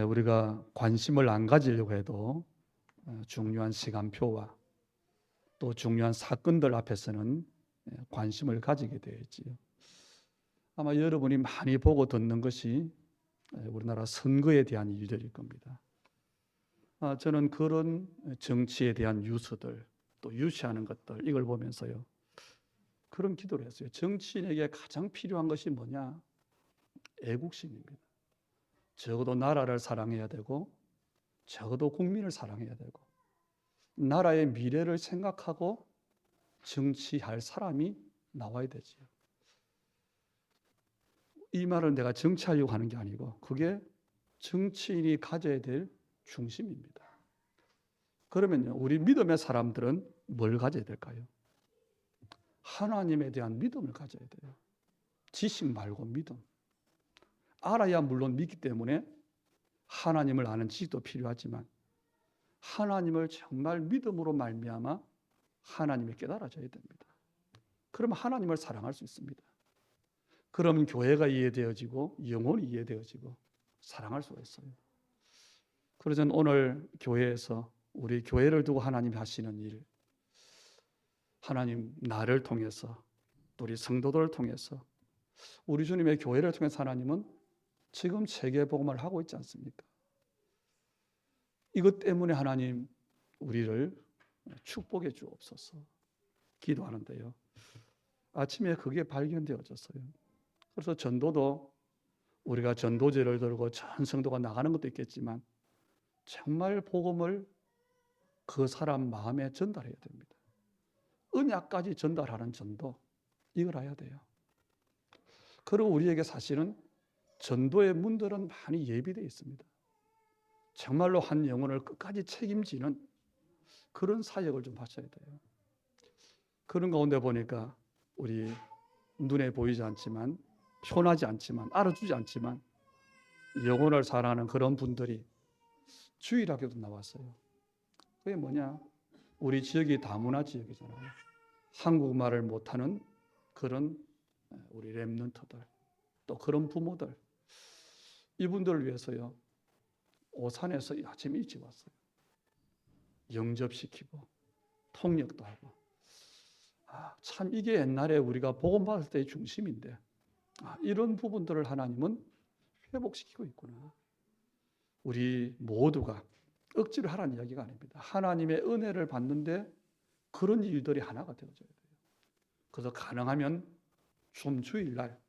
우리가 관심을 안 가지려고 해도 중요한 시간표와 또 중요한 사건들 앞에서는 관심을 가지게 되었지요. 아마 여러분이 많이 보고 듣는 것이 우리나라 선거에 대한 일들일 겁니다. 저는 그런 정치에 대한 뉴스들, 또 유치하는 것들, 이걸 보면서요, 그런 기도를 했어요. 정치인에게 가장 필요한 것이 뭐냐? 애국심입니다. 적어도 나라를 사랑해야 되고, 적어도 국민을 사랑해야 되고, 나라의 미래를 생각하고 정치할 사람이 나와야 되지요. 이 말을 내가 정치하려고 하는 게 아니고, 그게 정치인이 가져야 될 중심입니다. 그러면요, 우리 믿음의 사람들은 뭘 가져야 될까요? 하나님에 대한 믿음을 가져야 돼요. 지식 말고 믿음. 알아야 물론 믿기 때문에 하나님을 아는 지식도 필요하지만 하나님을 정말 믿음으로 말미암아 하나님을 깨달아져야 됩니다. 그러면 하나님을 사랑할 수 있습니다. 그러면 교회가 이해되어지고 영혼이 이해되어지고 사랑할 수가 있어요. 그래서 저는 오늘 교회에서 우리 교회를 두고 하나님이 하시는 일, 하나님 나를 통해서 또 우리 성도들을 통해서 우리 주님의 교회를 통해서 하나님은 지금 세계복음을 하고 있지 않습니까? 이것 때문에 하나님 우리를 축복해 주옵소서 기도하는데요. 아침에 그게 발견되어졌어요. 그래서 전도도 우리가 전도제를 들고 전 성도가 나가는 것도 있겠지만 정말 복음을 그 사람 마음에 전달해야 됩니다. 언약까지 전달하는 전도, 이걸 해야 돼요. 그리고 우리에게 사실은 전도의 문들은 많이 예비되어 있습니다. 정말로 한 영혼을 끝까지 책임지는 그런 사역을 좀 하셔야 돼요. 그런 가운데 보니까 우리 눈에 보이지 않지만, 표나지 않지만, 알아주지 않지만 영혼을 사랑하는 그런 분들이 주일학교도 나왔어요. 그게 뭐냐? 우리 지역이 다문화 지역이잖아요. 한국말을 못하는 그런 우리 랩런트들, 또 그런 부모들, 이분들을 위해서요, 오산에서 아침 일찍 왔어요. 영접시키고 통역도 하고. 참 이게 옛날에 우리가 복음 받을 때의 중심인데 이런 부분들을 하나님은 회복시키고 있구나. 우리 모두가 억지로 하라는 이야기가 아닙니다. 하나님의 은혜를 받는데 그런 일들이 하나가 되어져야 돼요. 그래서 가능하면 좀 주일날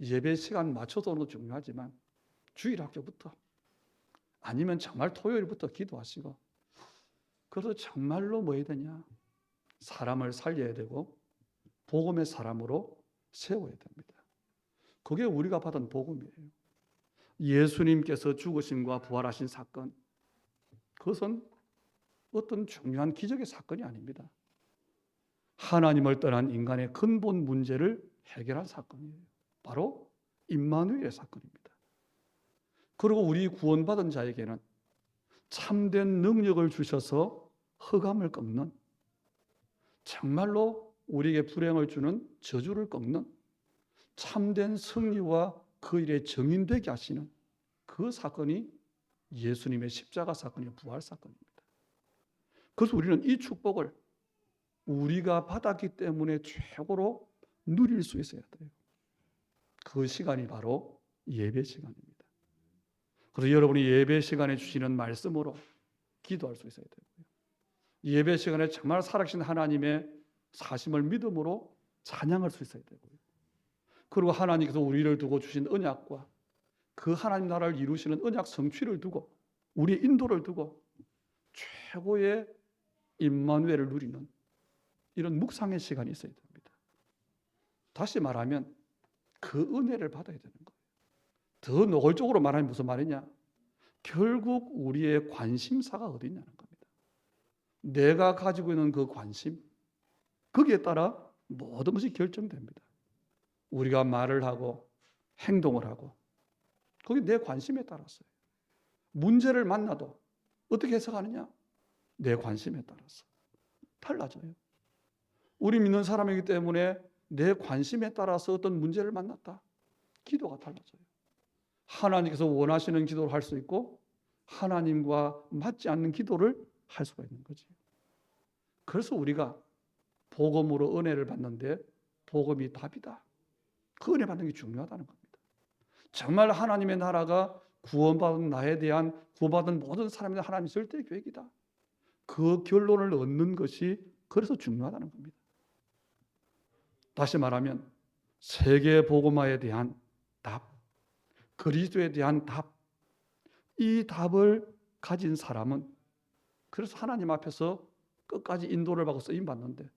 예배 시간 맞춰서 오는 것도 중요하지만 주일 학교부터 아니면 정말 토요일부터 기도하시고, 그래서 정말로 뭐 해야 되냐? 사람을 살려야 되고 복음의 사람으로 세워야 됩니다. 그게 우리가 받은 복음이에요. 예수님께서 죽으심과 부활하신 사건, 그것은 어떤 중요한 기적의 사건이 아닙니다. 하나님을 떠난 인간의 근본 문제를 해결한 사건이에요. 바로 임마누엘의 사건입니다. 그리고 우리 구원받은 자에게는 참된 능력을 주셔서 흑암을 꺾는, 정말로 우리에게 불행을 주는 저주를 꺾는 참된 승리와 그 일에 정인되게 하시는 그 사건이 예수님의 십자가 사건이요, 부활 사건입니다. 그래서 우리는 이 축복을 우리가 받았기 때문에 최고로 누릴 수 있어야 돼요. 그 시간이 바로 예배 시간입니다. 그래서 여러분이 예배 시간에 주시는 말씀으로 기도할 수 있어야 되고요. 예배 시간에 정말 살아계신 하나님의 사심을 믿음으로 찬양할 수 있어야 되고요. 그리고 하나님께서 우리를 두고 주신 언약과 그 하나님 나라를 이루시는 언약 성취를 두고 우리의 인도를 두고 최고의 임마누엘을 누리는 이런 묵상의 시간이 있어야 됩니다. 다시 말하면 그 은혜를 받아야 되는 거예요. 더 노골적으로 말하면 무슨 말이냐? 결국 우리의 관심사가 어디 있냐는 겁니다. 내가 가지고 있는 그 관심, 거기에 따라 모든 것이 결정됩니다. 우리가 말을 하고 행동을 하고 그게 내 관심에 따라서요. 문제를 만나도 어떻게 해석하느냐? 내 관심에 따라서 달라져요. 우리 믿는 사람이기 때문에 내 관심에 따라서 어떤 문제를 만났다. 기도가 달라져요. 하나님께서 원하시는 기도를 할 수 있고 하나님과 맞지 않는 기도를 할 수가 있는 거지. 그래서 우리가 복음으로 은혜를 받는데 복음이 답이다. 그 은혜 받는 게 중요하다는 겁니다. 정말 하나님의 나라가 구원받은 나에 대한 구원받은 모든 사람에 대한 하나님의 절대 계획이다. 그 결론을 얻는 것이 그래서 중요하다는 겁니다. 다시 말하면 세계 복음화에 대한 답, 그리스도에 대한 답, 이 답을 가진 사람은 그래서 하나님 앞에서 끝까지 인도를 받고 쓰임받는데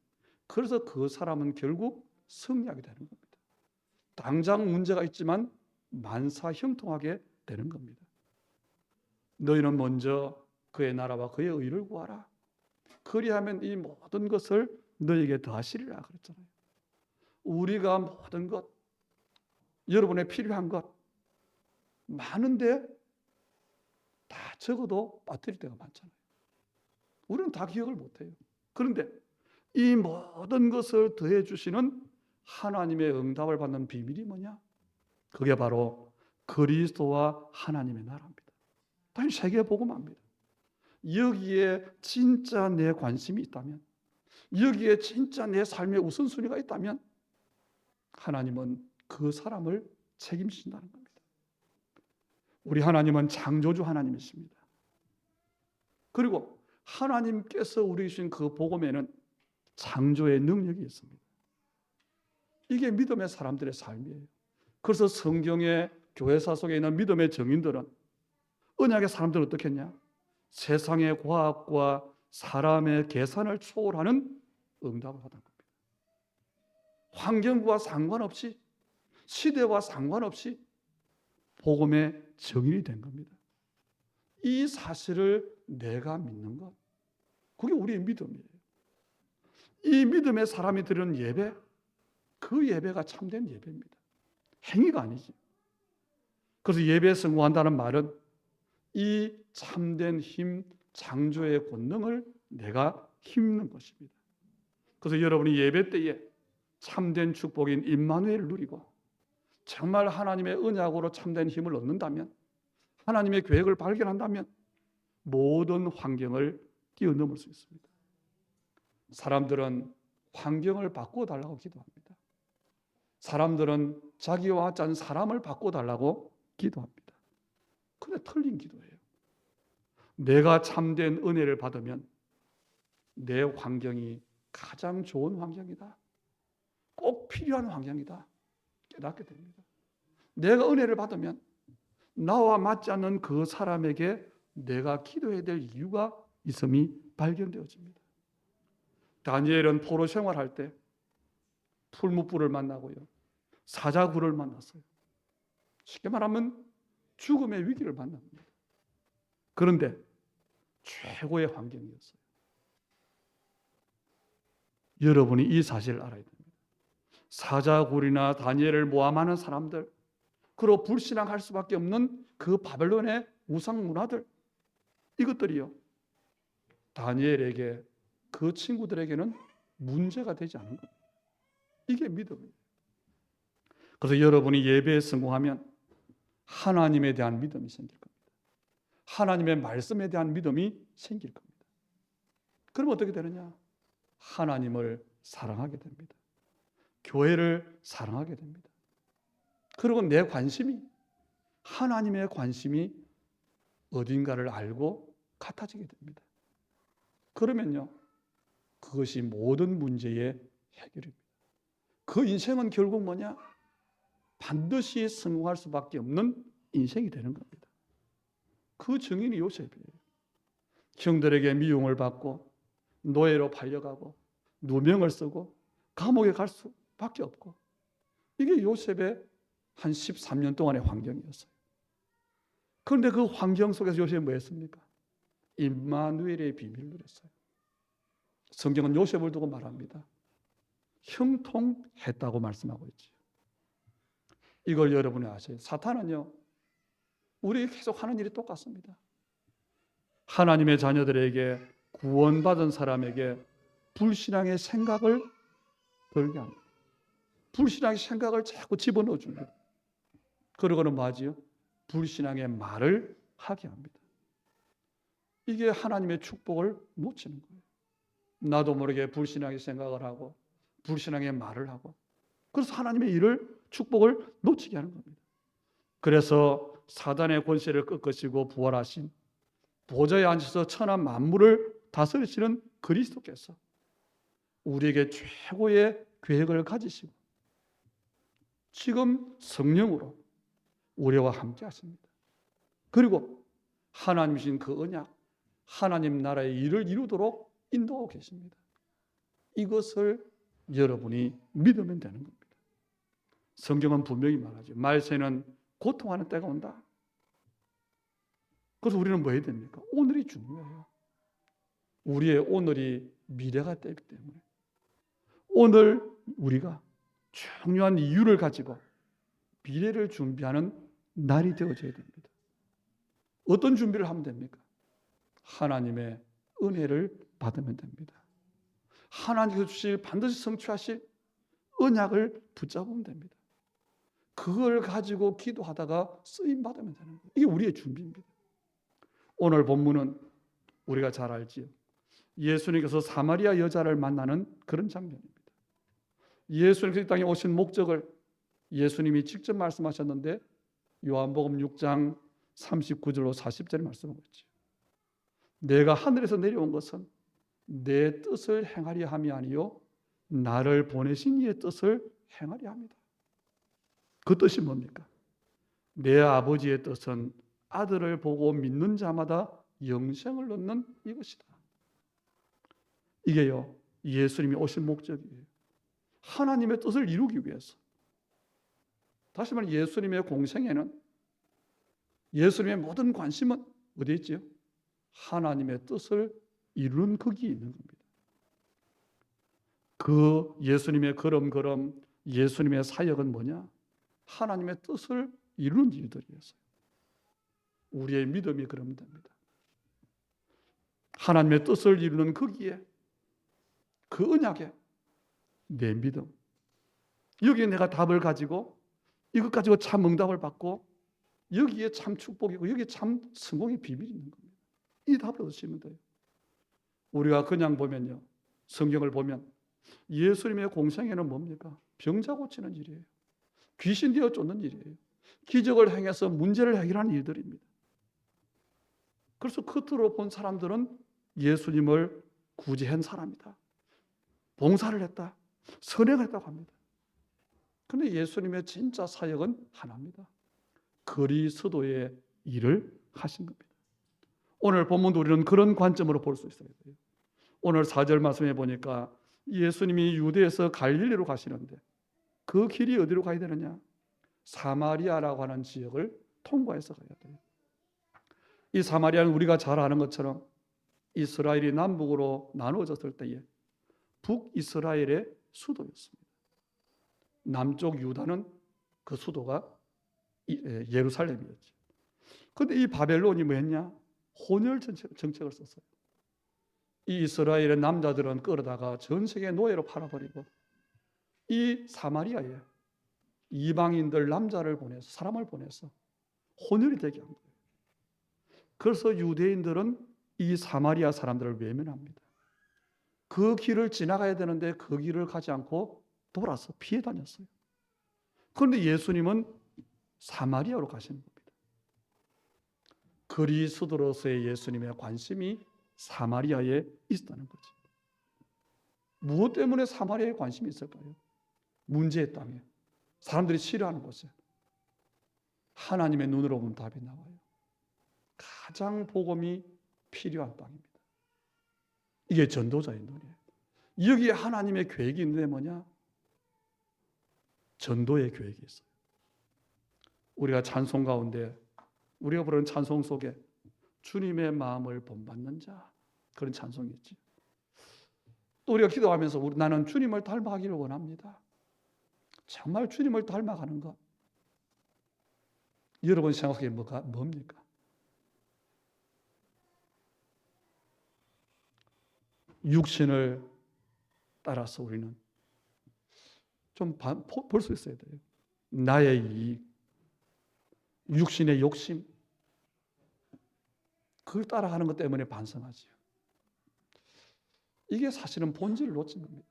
그래서 그 사람은 결국 승리하게 되는 겁니다. 당장 문제가 있지만 만사 형통하게 되는 겁니다. 너희는 먼저 그의 나라와 그의 의를 구하라. 그리하면 이 모든 것을 너에게 더하시리라 그랬잖아요. 우리가 모든 것, 여러분의 필요한 것 많은데 다 적어도 빠뜨릴 때가 많잖아요. 우리는 다 기억을 못해요. 그런데 이 모든 것을 더해 주시는 하나님의 응답을 받는 비밀이 뭐냐? 그게 바로 그리스도와 하나님의 나라입니다. 다시 세계 복음화입니다. 여기에 진짜 내 관심이 있다면, 여기에 진짜 내 삶의 우선순위가 있다면 하나님은 그 사람을 책임지신다는 겁니다. 우리 하나님은 창조주 하나님이십니다. 그리고 하나님께서 우리 주신 그 복음에는 창조의 능력이 있습니다. 이게 믿음의 사람들의 삶이에요. 그래서 성경의 교회사 속에 있는 믿음의 정인들은 언약의 사람들은 어떻게 했냐? 세상의 과학과 사람의 계산을 초월하는 응답을 하던 겁니다. 환경과 상관없이 시대와 상관없이 복음의 정인이 된 겁니다. 이 사실을 내가 믿는 것, 그게 우리의 믿음이에요. 이 믿음의 사람이 드리는 예배, 그 예배가 참된 예배입니다. 행위가 아니지. 그래서 예배에 성공한다는 말은 이 참된 힘, 창조의 권능을 내가 힘는 것입니다. 그래서 여러분이 예배 때에 참된 축복인 임마누엘을 누리고 정말 하나님의 언약으로 참된 힘을 얻는다면, 하나님의 계획을 발견한다면 모든 환경을 뛰어넘을 수 있습니다. 사람들은 환경을 바꿔달라고 기도합니다. 사람들은 자기와 같지 않은 사람을 바꿔달라고 기도합니다. 그런데 틀린 기도예요. 내가 참된 은혜를 받으면 내 환경이 가장 좋은 환경이다. 꼭 필요한 환경이다. 깨닫게 됩니다. 내가 은혜를 받으면 나와 맞지 않는 그 사람에게 내가 기도해야 될 이유가 있음이 발견되어집니다. 다니엘은 포로 생활할 때 풀무불을 만나고요, 사자굴을 만났어요. 쉽게 말하면 죽음의 위기를 만납니다. 그런데 최고의 환경이었어요. 여러분이 이 사실을 알아야 됩니다. 사자굴이나 다니엘을 모함하는 사람들, 그리고 불신앙할 수밖에 없는 그 바벨론의 우상 문화들, 이것들이요, 다니엘에게, 그 친구들에게는 문제가 되지 않은 겁니다. 이게 믿음이에요. 그래서 여러분이 예배에 성공하면 하나님에 대한 믿음이 생길 겁니다. 하나님의 말씀에 대한 믿음이 생길 겁니다. 그럼 어떻게 되느냐? 하나님을 사랑하게 됩니다. 교회를 사랑하게 됩니다. 그리고 내 관심이, 하나님의 관심이 어딘가를 알고 같아지게 됩니다. 그러면요, 그것이 모든 문제의 해결입니다. 그 인생은 결국 뭐냐? 반드시 성공할 수밖에 없는 인생이 되는 겁니다. 그 증인이 요셉이에요. 형들에게 미움을 받고 노예로 팔려가고 누명을 쓰고 감옥에 갈 수밖에 없고, 이게 요셉의 한 13년 동안의 환경이었어요. 그런데 그 환경 속에서 요셉이 뭐 했습니까? 임마누엘의 비밀을 누렸어요. 성경은 요셉을 두고 말합니다. 형통했다고 말씀하고 있죠. 이걸 여러분이 아세요. 사탄은요, 우리에게 계속 하는 일이 똑같습니다. 하나님의 자녀들에게, 구원받은 사람에게 불신앙의 생각을 들게 합니다. 불신앙의 생각을 자꾸 집어넣어 줍니다. 그러고는 뭐하지요? 불신앙의 말을 하게 합니다. 이게 하나님의 축복을 놓치는 거예요. 나도 모르게 불신앙의 생각을 하고 불신앙의 말을 하고, 그래서 하나님의 일을, 축복을 놓치게 하는 겁니다. 그래서 사단의 권세를 꺾으시고 부활하신, 보좌에 앉아서 천하 만물을 다스리시는 그리스도께서 우리에게 최고의 계획을 가지시고 지금 성령으로 우리와 함께 하십니다. 그리고 하나님이신 그 언약, 하나님 나라의 일을 이루도록 인도하고 계십니다. 이것을 여러분이 믿으면 되는 겁니다. 성경은 분명히 말하죠. 말세는 고통하는 때가 온다. 그래서 우리는 뭐 해야 됩니까? 오늘이 중요해요. 우리의 오늘이 미래가 되기 때문에 오늘 우리가 중요한 이유를 가지고 미래를 준비하는 날이 되어져야 됩니다. 어떤 준비를 하면 됩니까? 하나님의 은혜를 받으면 됩니다. 하나님께서 주실 반드시 성취하실 언약을 붙잡으면 됩니다. 그걸 가지고 기도하다가 쓰임 받으면 되는 거예요. 이게 우리의 준비입니다. 오늘 본문은 우리가 잘 알지요. 예수님께서 사마리아 여자를 만나는 그런 장면입니다. 예수님께서 이 땅에 오신 목적을 예수님이 직접 말씀하셨는데 요한복음 6장 39절로 40절에 말씀하고 있죠. 내가 하늘에서 내려온 것은 내 뜻을 행하려 함이 아니요 나를 보내신 이의 뜻을 행하려 합니다. 그 뜻이 뭡니까? 내 아버지의 뜻은 아들을 보고 믿는 자마다 영생을 얻는 이것이다. 이게요, 예수님이 오신 목적이에요. 하나님의 뜻을 이루기 위해서. 다시 말해 예수님의 공생애는, 예수님의 모든 관심은 어디에 있지요? 하나님의 뜻을 이루는 거기에 있는 겁니다. 그 예수님의 걸음걸음, 예수님의 사역은 뭐냐? 하나님의 뜻을 이루는 일들이었어요. 우리의 믿음이 그러면 됩니다. 하나님의 뜻을 이루는 거기에, 그 언약에 내 믿음, 여기에 내가 답을 가지고 이것 가지고 참 응답을 받고 여기에 참 축복이고 여기에 참 성공의 비밀이 있는 겁니다. 이 답을 얻으시면 돼요. 우리가 그냥 보면요, 성경을 보면 예수님의 공생애는 뭡니까? 병자 고치는 일이에요. 귀신 되어 쫓는 일이에요. 기적을 행해서 문제를 해결하는 일들입니다. 그래서 겉으로 본 사람들은 예수님을 구제한 사람이다, 봉사를 했다, 선행을 했다고 합니다. 그런데 예수님의 진짜 사역은 하나입니다. 그리스도의 일을 하신 겁니다. 오늘 본문도 우리는 그런 관점으로 볼 수 있어야 돼요. 오늘 4절 말씀해 보니까 예수님이 유대에서 갈릴리로 가시는데 그 길이 어디로 가야 되느냐? 사마리아라고 하는 지역을 통과해서 가야 돼요. 이 사마리아는 우리가 잘 아는 것처럼 이스라엘이 남북으로 나누어졌을 때에 북이스라엘의 수도였습니다. 남쪽 유다는 그 수도가 예루살렘이었죠. 그런데 이 바벨론이 뭐 했냐? 혼혈 정책을 썼어요. 이 이스라엘의 남자들은 끌어다가 전 세계 노예로 팔아버리고 이 사마리아에 이방인들 남자를 보내서, 사람을 보내서 혼혈이 되게 한 거예요. 그래서 유대인들은 이 사마리아 사람들을 외면합니다. 그 길을 지나가야 되는데 그 길을 가지 않고 돌아서 피해 다녔어요. 그런데 예수님은 사마리아로 가시는 겁니다. 그리스도로서의 예수님의 관심이 사마리아에 있었다는 거죠. 무엇 때문에 사마리아에 관심이 있을까요? 문제의 땅에, 사람들이 싫어하는 곳에 하나님의 눈으로 보면 답이 나와요. 가장 복음이 필요한 땅입니다. 이게 전도자의 눈이에요. 여기에 하나님의 계획이 있는데 뭐냐? 전도의 계획이 있어요. 우리가 찬송 가운데 우리가 부르는 찬송 속에 주님의 마음을 본받는 자, 그런 찬송이 있지. 또 우리가 기도하면서 나는 주님을 닮아가기를 원합니다. 정말 주님을 닮아가는 것, 여러분 생각하기에 뭡니까? 육신을 따라서 우리는 좀 볼 수 있어야 돼요. 나의 이익, 육신의 욕심, 그걸 따라가는 것 때문에 반성하지요. 이게 사실은 본질을 놓친 겁니다.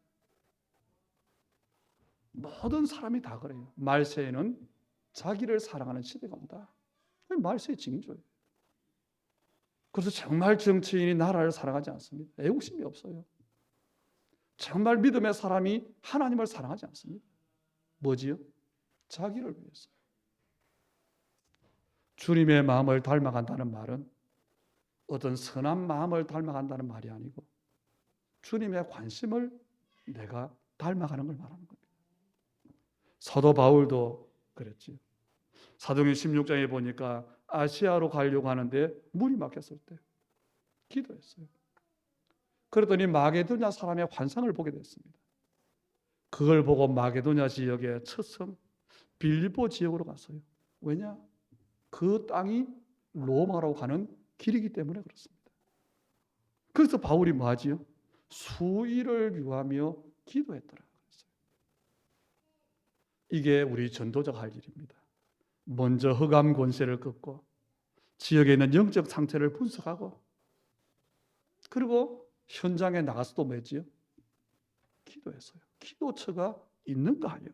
모든 사람이 다 그래요. 말세에는 자기를 사랑하는 시대가 온다. 말세의 징조예요. 그래서 정말 정치인이 나라를 사랑하지 않습니다. 애국심이 없어요. 정말 믿음의 사람이 하나님을 사랑하지 않습니다. 뭐지요? 자기를 위해서. 주님의 마음을 닮아간다는 말은 어떤 선한 마음을 닮아간다는 말이 아니고 주님의 관심을 내가 닮아가는 걸 말하는 겁니다. 사도 바울도 그랬지요. 사도행전 16장에 보니까 아시아로 가려고 하는데 물이 막혔을 때 기도했어요. 그랬더니 마게도냐 사람의 환상을 보게 됐습니다. 그걸 보고 마게도냐 지역의 첫 성 빌립보 지역으로 갔어요. 왜냐? 그 땅이 로마로 가는 길이기 때문에 그렇습니다. 그래서 바울이 뭐 하지요? 수일을 유하며 기도했더라. 이게 우리 전도자가 할 일입니다. 먼저 흑암 권세를 꺾고 지역에 있는 영적 상태를 분석하고 그리고 현장에 나가서 또 뭐지요? 기도했어요. 기도처가 있는가요?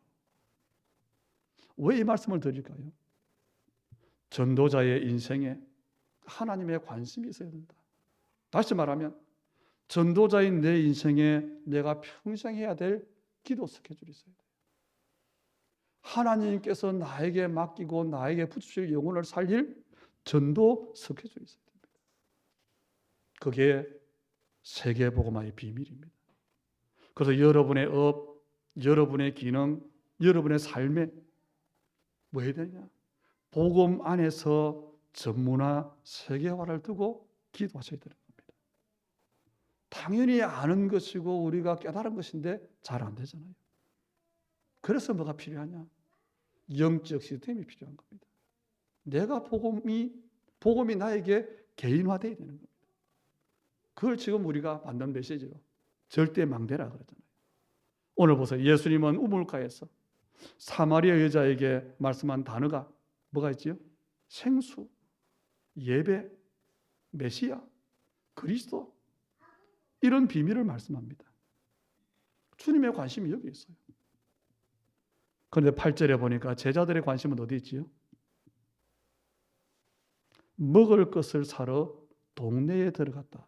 왜 이 말씀을 드릴까요? 전도자의 인생에 하나님의 관심이 있어야 된다. 다시 말하면 전도자인 내 인생에 내가 평생 해야 될 기도 스케줄이 있어야 돼요. 하나님께서 나에게 맡기고 나에게 붙이실 영혼을 살릴 전도 스케줄이 있어야 됩니다. 그게 세계복음화의 비밀입니다. 그래서 여러분의 업, 여러분의 기능, 여러분의 삶에 뭐 해야 되냐? 복음 안에서 전문화, 세계화를 두고 기도하셔야 되는 겁니다. 당연히 아는 것이고 우리가 깨달은 것인데 잘 안 되잖아요. 그래서 뭐가 필요하냐? 영적 시스템이 필요한 겁니다. 내가 복음이 나에게 개인화되어야 되는 겁니다. 그걸 지금 우리가 받는 메시지로 절대 망대라 그러잖아요. 오늘 보세요. 예수님은 우물가에서 사마리아 여자에게 말씀한 단어가 뭐가 있지요? 생수, 예배, 메시아, 그리스도 이런 비밀을 말씀합니다. 주님의 관심이 여기 있어요. 그런데 8절에 보니까 제자들의 관심은 어디 있지요? 먹을 것을 사러 동네에 들어갔다.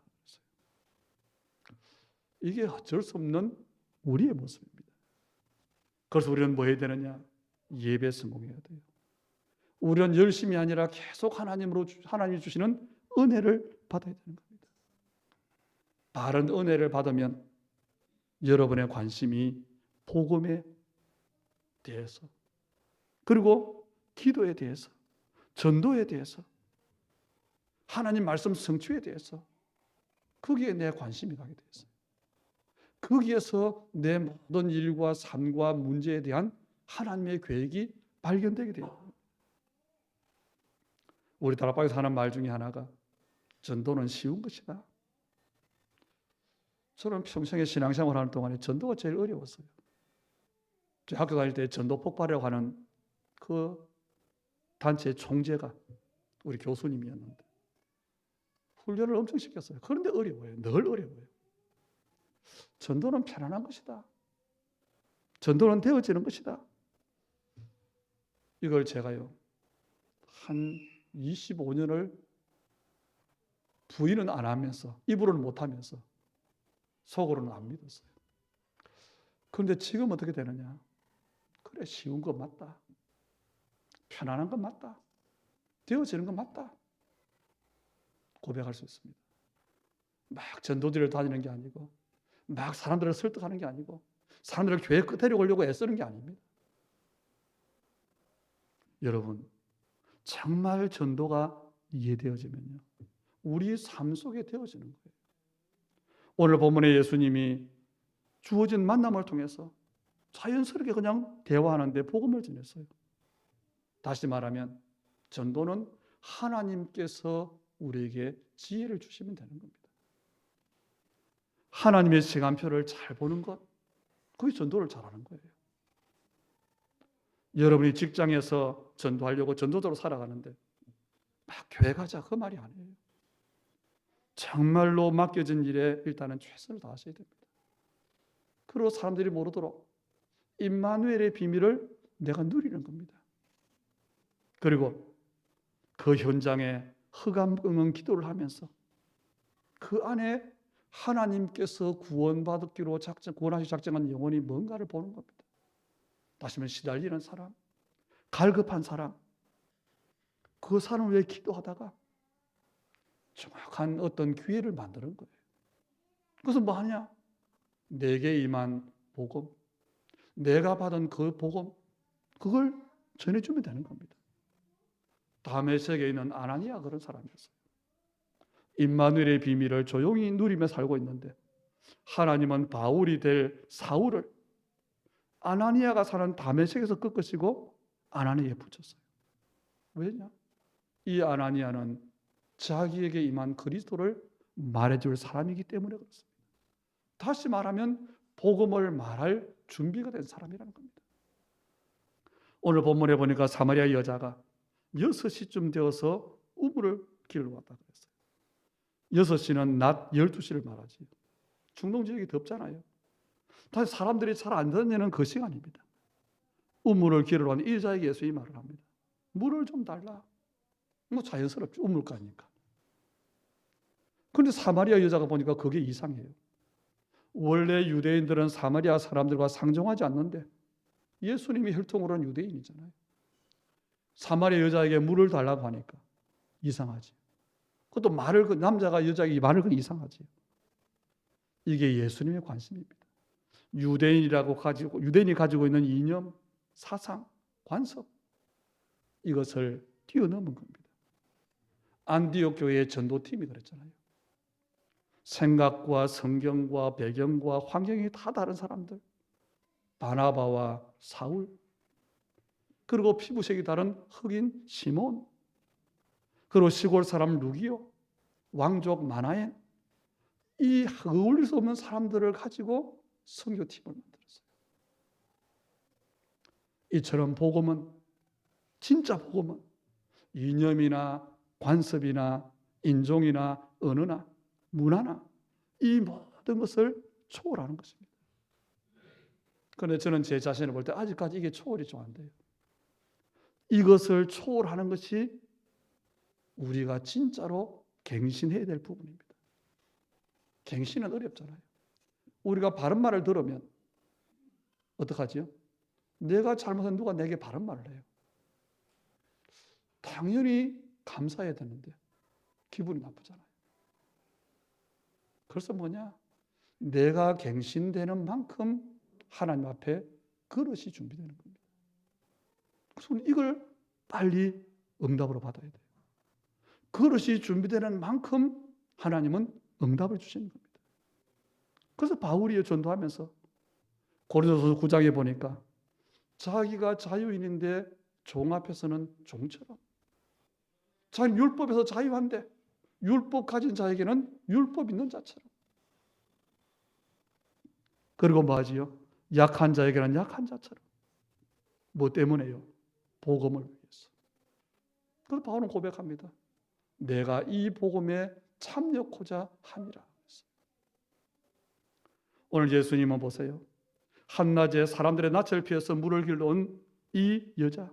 이게 어쩔 수 없는 우리의 모습입니다. 그래서 우리는 뭐 해야 되느냐? 예배 성공해야 돼요. 우리는 열심이 아니라 계속 하나님이 주시는 은혜를 받아야 되는 겁니다. 바른 은혜를 받으면 여러분의 관심이 복음에 대해서 그리고 기도에 대해서 전도에 대해서 하나님 말씀 성취에 대해서 거기에 내 관심이 가게 되었어요. 거기에서 내 모든 일과 삶과 문제에 대한 하나님의 계획이 발견되게 돼요. 우리 다락방에서 하는 말 중에 하나가 전도는 쉬운 것이다. 저는 평생에 신앙생활 하는 동안에 전도가 제일 어려웠어요. 학교 다닐 때 전도 폭발이라고 하는 그 단체의 총재가 우리 교수님이었는데 훈련을 엄청 시켰어요. 그런데 어려워요. 늘 어려워요. 전도는 편안한 것이다. 전도는 되어지는 것이다. 이걸 제가요 한 25년을 부인은 안 하면서 입으로는 못 하면서 속으로는 안 믿었어요. 그런데 지금 어떻게 되느냐? 그래, 쉬운 거 맞다. 편안한 건 맞다. 되어지는 건 맞다. 고백할 수 있습니다. 막 전도지를 다니는 게 아니고 막 사람들을 설득하는 게 아니고 사람들을 교회 끝에 오려고 애쓰는 게 아닙니다. 여러분, 정말 전도가 이해되어지면요 우리 삶 속에 되어지는 거예요. 오늘 본문에 예수님이 주어진 만남을 통해서 자연스럽게 그냥 대화하는데 복음을 전했어요. 다시 말하면 전도는 하나님께서 우리에게 지혜를 주시면 되는 겁니다. 하나님의 시간표를 잘 보는 것, 그게 전도를 잘하는 거예요. 여러분이 직장에서 전도하려고 전도자로 살아가는데 막 교회 가자 그 말이 아니에요. 정말로 맡겨진 일에 일단은 최선을 다하셔야 됩니다. 그리고 사람들이 모르도록 임마누엘의 비밀을 내가 누리는 겁니다. 그리고 그 현장에 흑암 끊는 기도를 하면서 그 안에 하나님께서 구원받기로 구원하시 작정한 영혼이 뭔가를 보는 겁니다. 다시 말해 시달리는 사람, 갈급한 사람, 그 사람을 위해 기도하다가 정확한 어떤 기회를 만드는 거예요. 그것은 뭐 하냐? 내게 임한 복음, 내가 받은 그 복음, 그걸 전해주면 되는 겁니다. 다메섹에 있는 아나니아 그런 사람이었어요. 임마누엘의 비밀을 조용히 누리며 살고 있는데 하나님은 바울이 될 사울을 아나니아가 사는 다메섹에서 꺾으시고 아나니아에 붙였어요. 왜냐? 이 아나니아는 자기에게 임한 그리스도를 말해줄 사람이기 때문에 그렇습니다. 다시 말하면 복음을 말할 준비가 된 사람이라는 겁니다. 오늘 본문에 보니까 사마리아 여자가 6시쯤 되어서 우물을 길러 왔다 그랬어요. 6시는 낮 12시를 말하지. 중동 지역이 덥잖아요. 다시 사람들이 잘 안 다니는 그 시간입니다. 우물을 길러 왔는데 이 여자에게 예수님이 말을 합니다. 물을 좀 달라. 뭐 자연스럽죠. 우물가니까. 그런데 사마리아 여자가 보니까 그게 이상해요. 원래 유대인들은 사마리아 사람들과 상종하지 않는데 예수님이 혈통으로 한 유대인이잖아요. 사마리아 여자에게 물을 달라고 하니까 이상하지. 그것도 남자가 여자에게 말을 건 이상하지. 이게 예수님의 관심입니다. 유대인이 가지고 있는 이념, 사상, 관습 이것을 뛰어넘은 겁니다. 안디옥 교회의 전도팀이 그랬잖아요. 생각과 성경과 배경과 환경이 다 다른 사람들. 바나바와 사울, 그리고 피부색이 다른 흑인 시몬, 그리고 시골 사람 루기오, 왕족 마나엔, 이 어울릴 수 없는 사람들을 가지고 선교팀을 만들었어요. 이처럼 복음은, 진짜 복음은 이념이나 관습이나 인종이나 언어나 문화나 이 모든 것을 초월하는 것입니다. 그런데 저는 제 자신을 볼 때 아직까지 이게 초월이 좀 안 돼요. 이것을 초월하는 것이 우리가 진짜로 갱신해야 될 부분입니다. 갱신은 어렵잖아요. 우리가 바른 말을 들으면 어떡하지요? 내가 잘못한 누가 내게 바른 말을 해요. 당연히 감사해야 되는데 기분이 나쁘잖아요. 그래서 뭐냐? 내가 갱신되는 만큼 하나님 앞에 그릇이 준비되는 겁니다. 그래서 이걸 빨리 응답으로 받아야 돼요. 그릇이 준비되는 만큼 하나님은 응답을 주시는 겁니다. 그래서 바울이 전도하면서 고린도서 9장에 보니까 자기가 자유인인데 종 앞에서는 종처럼, 자기 율법에서 자유한데 율법 가진 자에게는 율법 있는 자처럼, 그리고 뭐하지요? 약한 자에게는 약한 자처럼. 뭐 때문에요? 복음을 위해서. 그래서 바울은 고백합니다. 내가 이 복음에 참여코자 함이라. 오늘 예수님은 보세요. 한낮에 사람들의 낯을 피해서 물을 길러온 이 여자,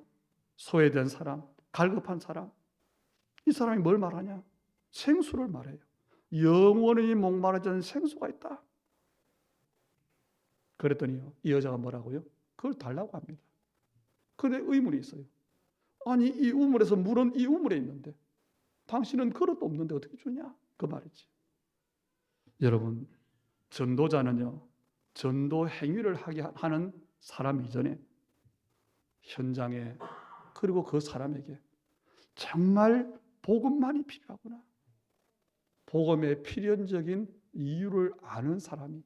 소외된 사람, 갈급한 사람, 이 사람이 뭘 말하냐? 생수를 말해요. 영원히 목마르지 생수가 있다. 그랬더니요, 이 여자가 뭐라고요? 그걸 달라고 합니다. 그런데 의문이 있어요. 아니, 이 우물에서 물은 이 우물에 있는데 당신은 그릇도 없는데 어떻게 주냐? 그 말이지. 여러분, 전도자는요, 전도 행위를 하는 사람 이전에 현장에, 그리고 그 사람에게 정말 복음만이 필요하구나, 복음의 필연적인 이유를 아는 사람이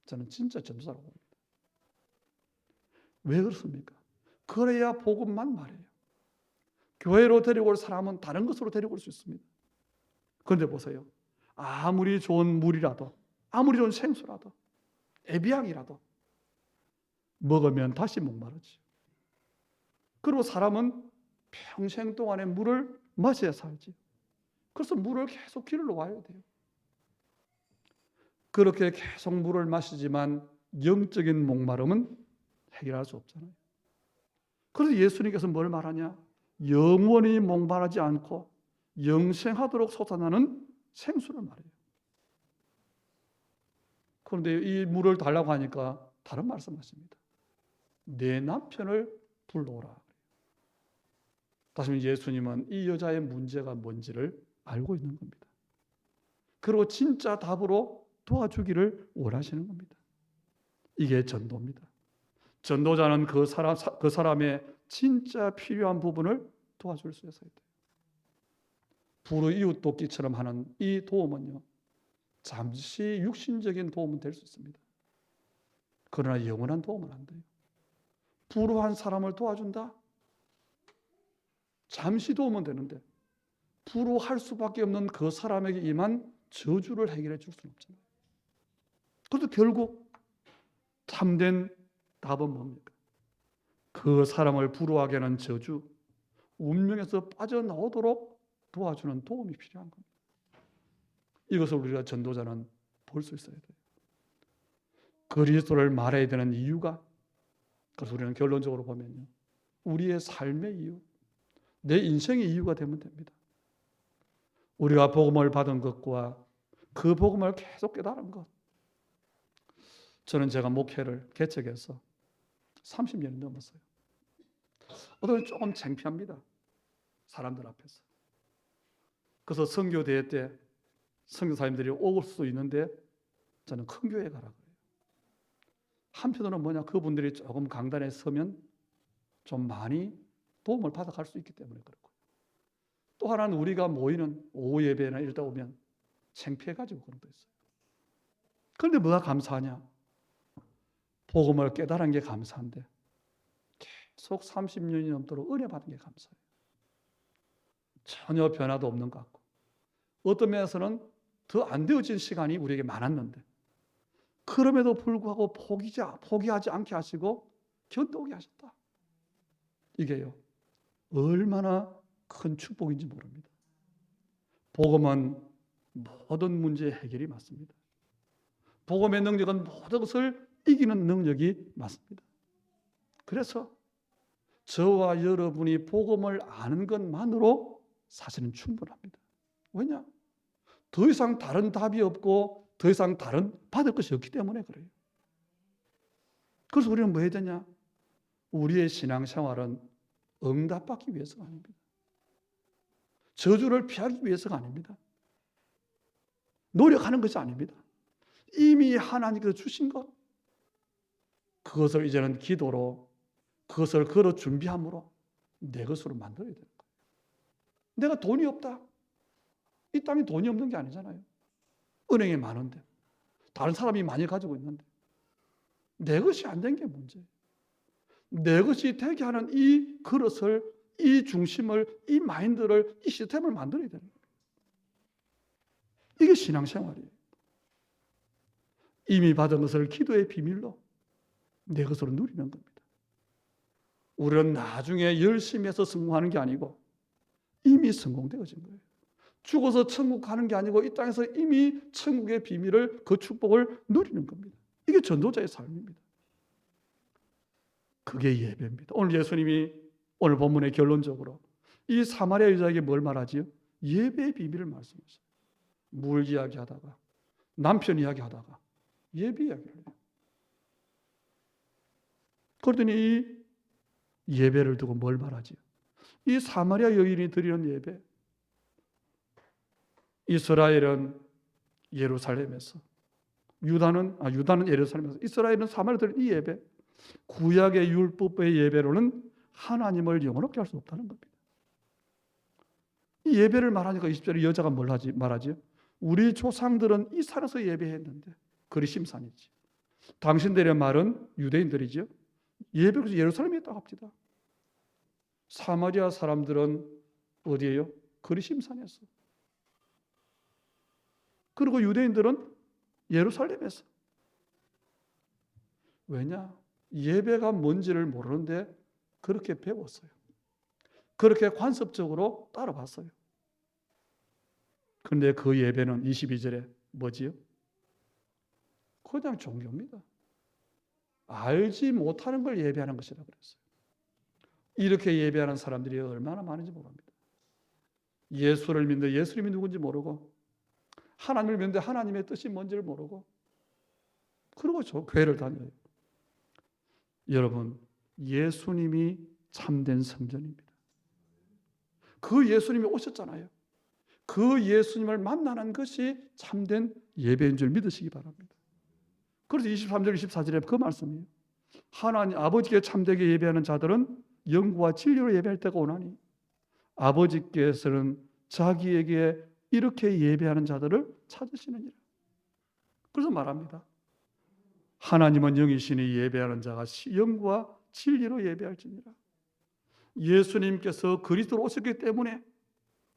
저는 진짜 전도자라고 봅니다. 왜 그렇습니까? 그래야 복음만 말해요. 교회로 데리고 올 사람은 다른 것으로 데리고 올 수 있습니다. 그런데 보세요. 아무리 좋은 물이라도, 아무리 좋은 생수라도, 에비앙이라도 먹으면 다시 목마르지. 그리고 사람은 평생 동안에 물을 마셔야 살지. 그래서 물을 계속 길러 와야 돼요. 그렇게 계속 물을 마시지만 영적인 목마름은 해결할 수 없잖아요. 그래서 예수님께서 뭘 말하냐? 영원히 목마르지 않고 영생하도록 솟아나는 생수를 말해요. 그런데 이 물을 달라고 하니까 다른 말씀하십니다. 내 남편을 불러오라. 다시 말해 예수님은 이 여자의 문제가 뭔지를 알고 있는 겁니다. 그리고 진짜 답으로 도와주기를 원하시는 겁니다. 이게 전도입니다. 전도자는 그 사람의 진짜 필요한 부분을 도와줄 수 있어야 돼요. 불의이웃돕기처럼 하는 이 도움은요, 잠시 육신적인 도움은 될 수 있습니다. 그러나 영원한 도움은 안 돼요. 불우한 사람을 도와준다? 잠시 도움은 되는데 불우할 수밖에 없는 그 사람에게 임한 저주를 해결해 줄 수는 없잖아요. 그래서 결국 참된 답은 뭡니까? 그 사람을 불우하게 하는 저주, 운명에서 빠져나오도록 도와주는 도움이 필요한 겁니다. 이것을 우리가 전도자는 볼 수 있어야 돼요. 그리스도를 말해야 되는 이유가, 그래서 우리는 결론적으로 보면요, 우리의 삶의 이유, 내 인생의 이유가 되면 됩니다. 우리가 복음을 받은 것과 그 복음을 계속 깨달은 것. 저는 제가 목회를 개척해서 30년이 넘었어요. 어떤 조금 창피합니다. 사람들 앞에서. 그래서 선교대회 때 선교사님들이 올 수 있는데 저는 큰 교회 가라 그래요. 한편으로는 뭐냐, 그분들이 조금 강단에 서면 좀 많이 도움을 받아갈 수 있기 때문에 그렇고요. 또 하나는 우리가 모이는 오후 예배나 이러다 오면 창피해가지고 그런 거 있어요. 그런데 뭐가 감사하냐? 복음을 깨달은 게 감사한데 계속 30년이 넘도록 은혜 받은 게 감사해요. 전혀 변화도 없는 것 같고, 어떤 면에서는 더 안 되어진 시간이 우리에게 많았는데 그럼에도 불구하고 포기하지 않게 하시고 견뎌오게 하셨다. 이게요, 얼마나 큰 축복인지 모릅니다. 복음은 모든 문제의 해결이 맞습니다. 복음의 능력은 모든 것을 이기는 능력이 맞습니다. 그래서 저와 여러분이 복음을 아는 것만으로 사실은 충분합니다. 왜냐? 더 이상 다른 답이 없고 더 이상 다른 받을 것이 없기 때문에 그래요. 그래서 우리는 뭐 해야 되냐? 우리의 신앙생활은 응답받기 위해서가 아닙니다. 저주를 피하기 위해서가 아닙니다. 노력하는 것이 아닙니다. 이미 하나님께서 주신 것, 그것을 이제는 기도로, 그것을 걸어 준비함으로 내 것으로 만들어야 되는 거예요. 내가 돈이 없다. 이 땅에 돈이 없는 게 아니잖아요. 은행에 많은데, 다른 사람이 많이 가지고 있는데 내 것이 안 된 게 문제예요. 내 것이 되게 하는 이 그릇을, 이 중심을, 이 마인드를, 이 시스템을 만들어야 되는 거예요. 이게 신앙생활이에요. 이미 받은 것을 기도의 비밀로 내 것으로 누리는 겁니다. 우리는 나중에 열심히 해서 성공하는 게 아니고 이미 성공되어진 거예요. 죽어서 천국 가는 게 아니고 이 땅에서 이미 천국의 비밀을, 그 축복을 누리는 겁니다. 이게 전도자의 삶입니다. 그게 예배입니다. 오늘 예수님이 오늘 본문의 결론적으로 이 사마리아 여자에게 뭘 말하지요? 예배의 비밀을 말씀하셔요. 물 이야기하다가, 남편 이야기하다가 예배 이야기를 해요. 그러더니 이 예배를 두고 뭘 말하지요? 이 사마리아 여인이 드리는 예배, 이스라엘은 예루살렘에서, 유다는 예루살렘에서, 이스라엘은 사마리아에 드리는 이 예배, 구약의 율법의 예배로는 하나님을 영원롭게 할 수 없다는 겁니다. 이 예배를 말하니까 20절에 여자가 뭘 말하지? 우리 조상들은 이 산에서 예배했는데, 그리심산이지. 당신들의 말은 유대인들이죠. 예배가 예루살렘에 있다고 합니다. 사마리아 사람들은 어디예요? 그리심산에서. 그리고 유대인들은 예루살렘에서. 왜냐? 예배가 뭔지를 모르는데 그렇게 배웠어요. 그렇게 관습적으로 따라봤어요. 그런데 그 예배는 22절에 뭐지요? 그냥 종교입니다. 알지 못하는 걸 예배하는 것이라고 그랬어요. 이렇게 예배하는 사람들이 얼마나 많은지 모릅니다. 예수를 믿는데 예수님이 누군지 모르고, 하나님을 믿는데 하나님의 뜻이 뭔지를 모르고, 그러고 저 교회를 다녀요. 여러분, 예수님이 참된 성전입니다. 그 예수님이 오셨잖아요. 그 예수님을 만나는 것이 참된 예배인 줄 믿으시기 바랍니다. 그래서 23절, 24절에 그 말씀이에요. 하나님 아버지께 참되게 예배하는 자들은 영과 진리로 예배할 때가 오나니 아버지께서는 자기에게 이렇게 예배하는 자들을 찾으시느니라. 그래서 말합니다. 하나님은 영이시니 예배하는 자가 영과 진리로 예배할지니라. 예수님께서 그리스도로 오셨기 때문에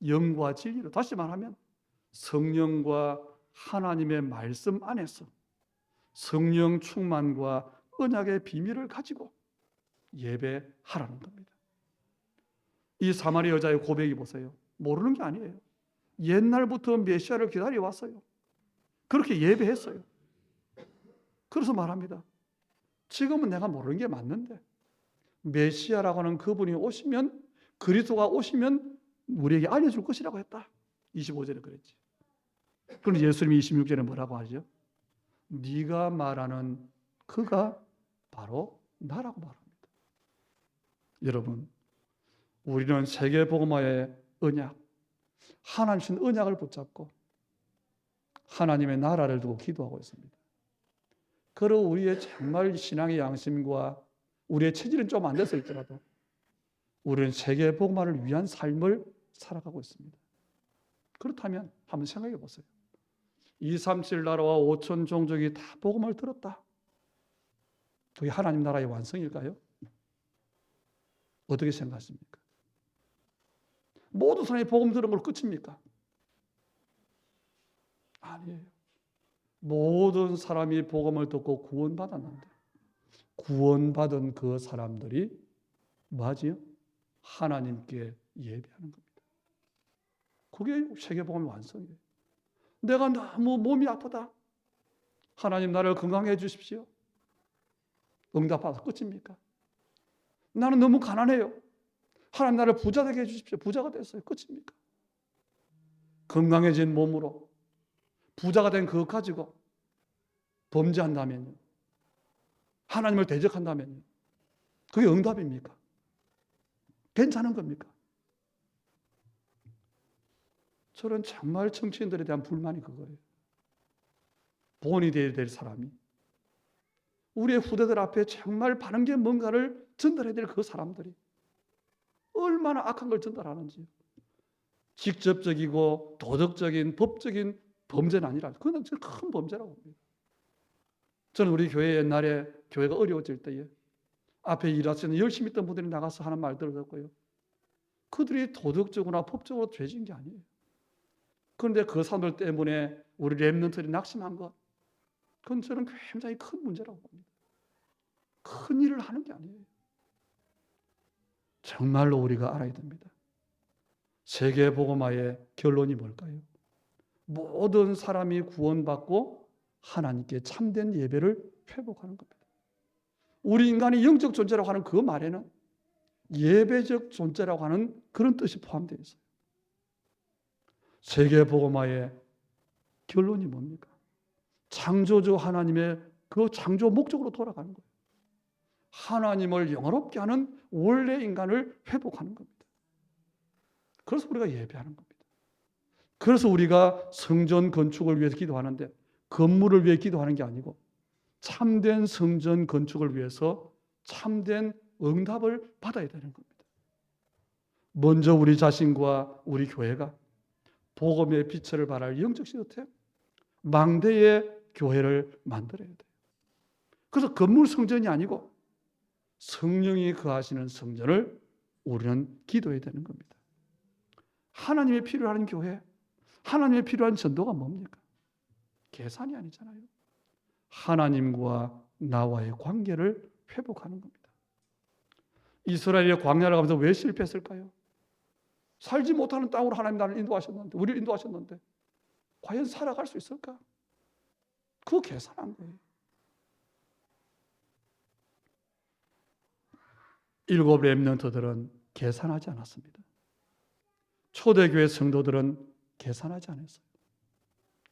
영과 진리로, 다시 말하면 성령과 하나님의 말씀 안에서 성령 충만과 언약의 비밀을 가지고 예배하라는 겁니다. 이 사마리 여자의 고백이 보세요. 모르는 게 아니에요. 옛날부터 메시아를 기다려왔어요. 그렇게 예배했어요. 그래서 말합니다. 지금은 내가 모르는 게 맞는데 메시아라고 하는 그분이 오시면, 그리스도가 오시면 우리에게 알려줄 것이라고 했다. 25절에 그랬지. 그런데 예수님이 26절에 뭐라고 하죠? 네가 말하는 그가 바로 나라고 말합니다. 여러분, 우리는 세계복음화의 언약, 하나님 신 언약을 붙잡고 하나님의 나라를 두고 기도하고 있습니다. 그리고 우리의 정말 신앙의 양심과 우리의 체질은 좀 안 됐을지라도 우리는 세계복음화를 위한 삶을 살아가고 있습니다. 그렇다면 한번 생각해 보세요. 237 나라와 5천 종족이 다 복음을 들었다. 그게 하나님 나라의 완성일까요? 어떻게 생각하십니까? 모든 사람이 복음 들은 걸 끝입니까? 아니에요. 모든 사람이 복음을 듣고 구원받았는데 구원받은 그 사람들이 뭐하지요? 하나님께 예배하는 겁니다. 그게 세계복음의 완성이에요. 내가 너무 몸이 아프다. 하나님 나를 건강해 주십시오. 응답받아서 끝입니까? 나는 너무 가난해요. 하나님 나를 부자 되게 해주십시오. 부자가 됐어요. 끝입니까? 건강해진 몸으로 부자가 된 그것 가지고 범죄한다면요, 하나님을 대적한다면요, 그게 응답입니까? 괜찮은 겁니까? 저는 정말 정치인들에 대한 불만이 그거예요. 본이 되어야 될 사람이 우리의 후대들 앞에 정말 바른 게 뭔가를 전달해야 될 그 사람들이 얼마나 악한 걸 전달하는지, 직접적이고 도덕적인 법적인 범죄는 아니라 그건 큰 범죄라고 봅니다. 저는 우리 교회 옛날에 교회가 어려워질 때에 앞에 일하시는 열심히 있던 분들이 나가서 하는 말들을 듣고요, 그들이 도덕적으로나 법적으로 죄진 게 아니에요. 그런데 그 사람들 때문에 우리 렘넌트들이 낙심한 것, 그건 저는 굉장히 큰 문제라고 봅니다. 큰 일을 하는 게 아니에요. 정말로 우리가 알아야 됩니다. 세계복음화의 결론이 뭘까요? 모든 사람이 구원받고 하나님께 참된 예배를 회복하는 겁니다. 우리 인간이 영적 존재라고 하는 그 말에는 예배적 존재라고 하는 그런 뜻이 포함되어 있어요. 세계복음화의 결론이 뭡니까? 창조주 하나님의 그 창조 목적으로 돌아가는 거예요. 하나님을 영화롭게 하는 원래 인간을 회복하는 겁니다. 그래서 우리가 예배하는 겁니다. 그래서 우리가 성전 건축을 위해서 기도하는데 건물을 위해 기도하는 게 아니고 참된 성전 건축을 위해서 참된 응답을 받아야 되는 겁니다. 먼저 우리 자신과 우리 교회가 복음의 빛을 발할 영적 시스템, 망대의 교회를 만들어야 돼요. 그래서 건물 성전이 아니고 성령이 거하시는 성전을 우리는 기도해야 되는 겁니다. 하나님의 필요한 교회, 하나님의 필요한 전도가 뭡니까? 계산이 아니잖아요. 하나님과 나와의 관계를 회복하는 겁니다. 이스라엘이 광야를 가면서 왜 실패했을까요? 살지 못하는 땅으로 하나님 나를 인도하셨는데, 우리를 인도하셨는데 과연 살아갈 수 있을까? 그거 계산한 거예요. 7 렘넌트들은 계산하지 않았습니다. 초대교회 성도들은 계산하지 않았어요.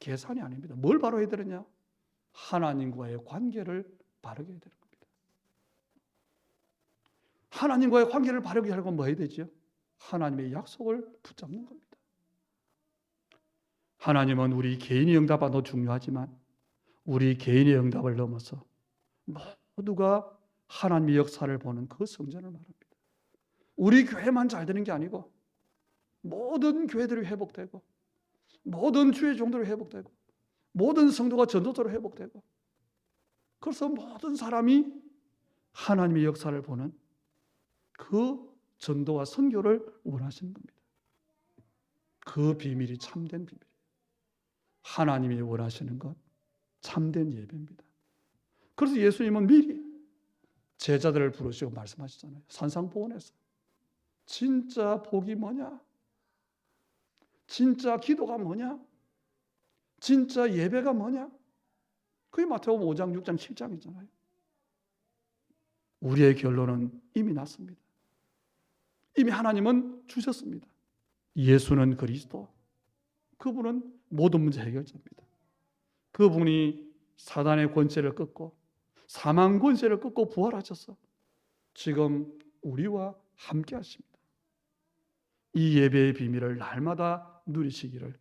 계산이 아닙니다. 뭘 바로 해야 되느냐? 하나님과의 관계를 바르게 해야 되는 겁니다. 하나님과의 관계를 바르게 하려면 뭐 해야 되죠? 하나님의 약속을 붙잡는 겁니다. 하나님은 우리 개인의 응답도 중요하지만 우리 개인의 응답을 넘어서 모두가 하나님의 역사를 보는 그 성전을 말합니다. 우리 교회만 잘 되는 게 아니고 모든 교회들이 회복되고 모든 주의 종들이 회복되고 모든 성도가 전도자로 회복되고, 그래서 모든 사람이 하나님의 역사를 보는 그 전도와 선교를 원하시는 겁니다. 그 비밀이 참된 비밀이에요. 하나님이 원하시는 것, 참된 예배입니다. 그래서 예수님은 미리 제자들을 부르시고 말씀하시잖아요. 산상보훈에서 진짜 복이 뭐냐? 진짜 기도가 뭐냐? 진짜 예배가 뭐냐? 그게 마태복음 5장, 6장, 7장이잖아요. 우리의 결론은 이미 났습니다. 이미 하나님은 주셨습니다. 예수는 그리스도. 그분은 모든 문제 해결자입니다. 그분이 사단의 권세를 끊고 사망 권세를 끊고 부활하셔서 지금 우리와 함께 하십니다. 이 예배의 비밀을 날마다 누리시기를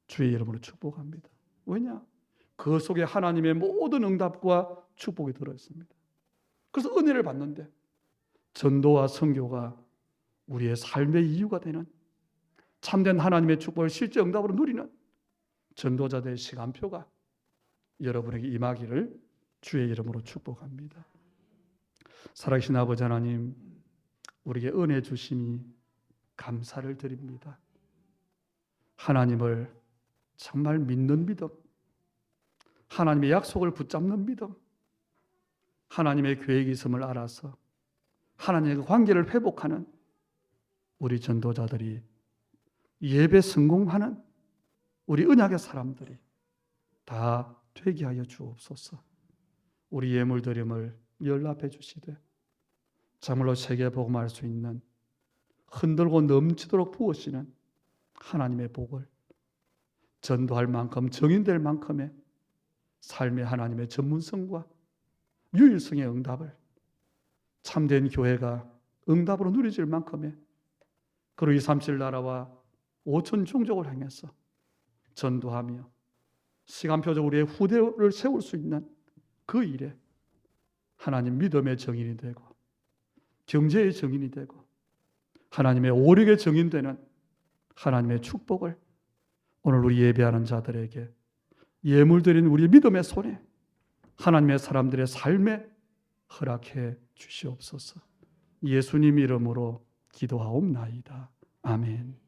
주의 이름으로 축복합니다. 왜냐? 그 속에 하나님의 모든 응답과 축복이 들어있습니다. 그래서 은혜를 받는데 전도와 선교가 우리의 삶의 이유가 되는, 참된 하나님의 축복을 실제 응답으로 누리는 전도자들의 시간표가 여러분에게 임하기를 주의 이름으로 축복합니다. 살아계신 아버지 하나님, 우리에게 은혜 주심이 감사를 드립니다. 하나님을 정말 믿는 믿음, 하나님의 약속을 붙잡는 믿음, 하나님의 계획이 있음을 알아서 하나님의 관계를 회복하는 우리 전도자들이, 예배 성공하는 우리 언약의 사람들이 다 되게 하여 주옵소서. 우리 예물드림을 연락해 주시되 참으로 세계 복음할 수 있는 흔들고 넘치도록 부으시는 하나님의 복을, 전도할 만큼 정인될 만큼의 삶의 하나님의 전문성과 유일성의 응답을, 참된 교회가 응답으로 누려질 만큼의 그리고 237 나라와 5천 종족을 향해서 전도하며 시간표적 우리의 후대를 세울 수 있는 그 일에 하나님 믿음의 정인이 되고 경제의 정인이 되고 하나님의 오력의 정인되는 하나님의 축복을 오늘 우리 예배하는 자들에게 예물드린 우리 믿음의 손에 하나님의 사람들의 삶에 허락해 주시옵소서. 예수님 이름으로 기도하옵나이다. 아멘.